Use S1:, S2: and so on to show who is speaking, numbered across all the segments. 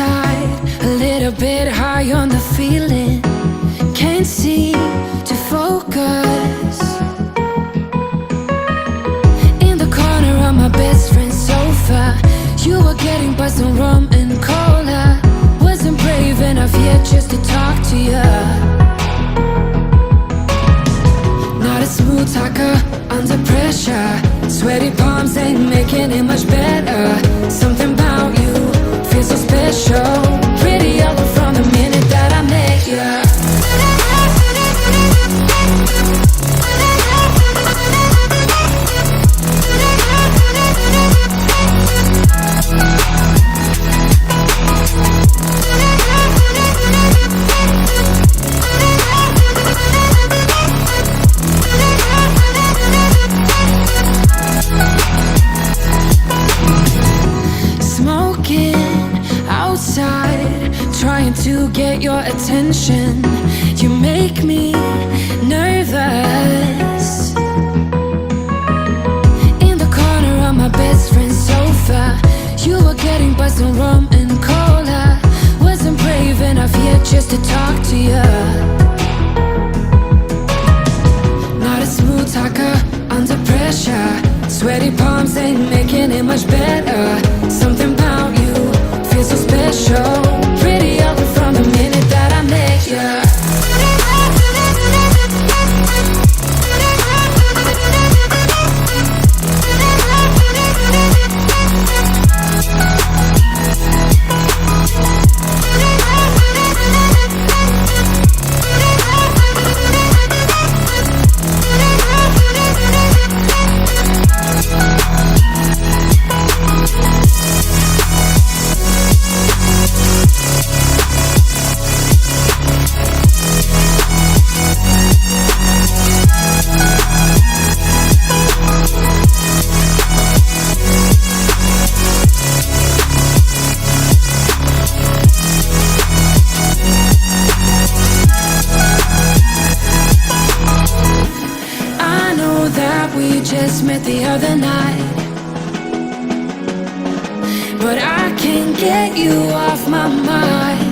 S1: outside, a little bit high on the feeling. Can't seem to focus. In the corner of my best friend's sofa, you were getting buzzed on rum and cola. Wasn't brave enough yet just to talk to you. Not a smooth talker under pressure. Sweaty palms ain't making it much better. Something about you feels so special. Pretty over from the minute that I met you. Trying to get your attention, you make me nervous. In the corner of my best friend's sofa, you were getting buzzed on rum and cola. Wasn't brave enough yet just to talk to you. Not a smooth talker under pressure. Sweaty palms ain't making it much better. Something about you feels so special. Pretty over from the minute that I met you. We just met the other night, but I can't get you off my mind.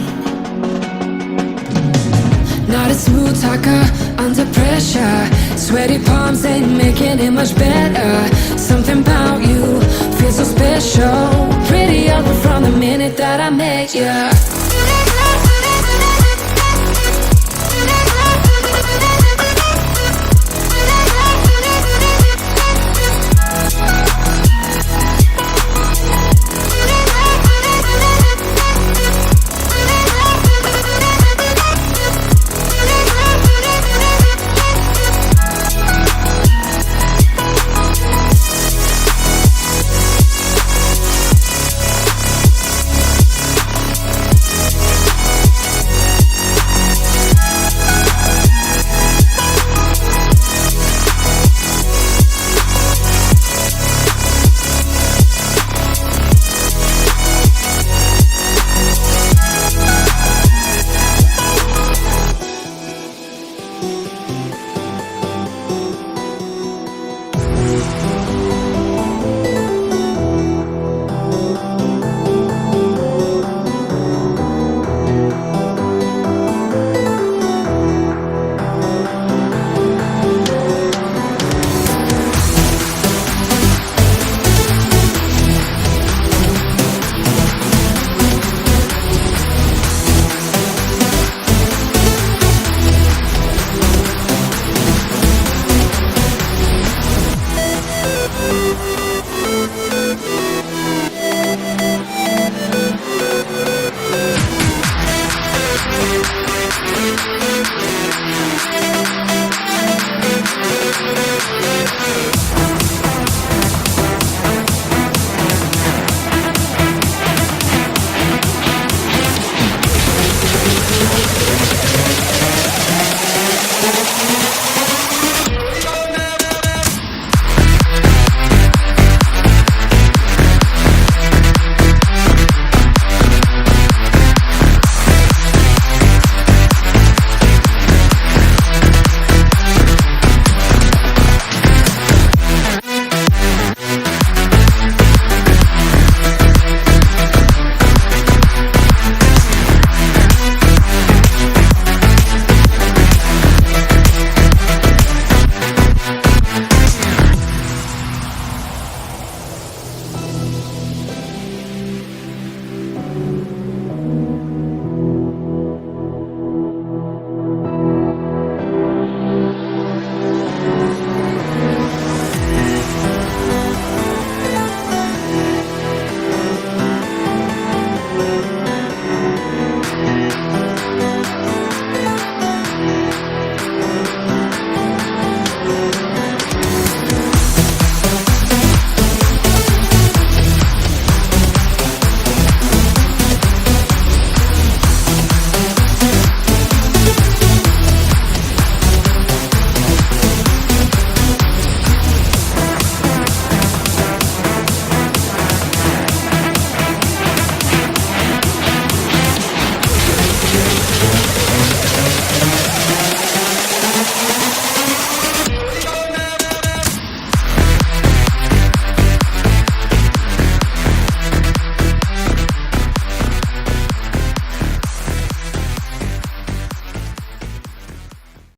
S1: Not a smooth talker under pressure. Sweaty palms ain't making it much better. Something about you feels so special. Pretty over from the minute that I met you.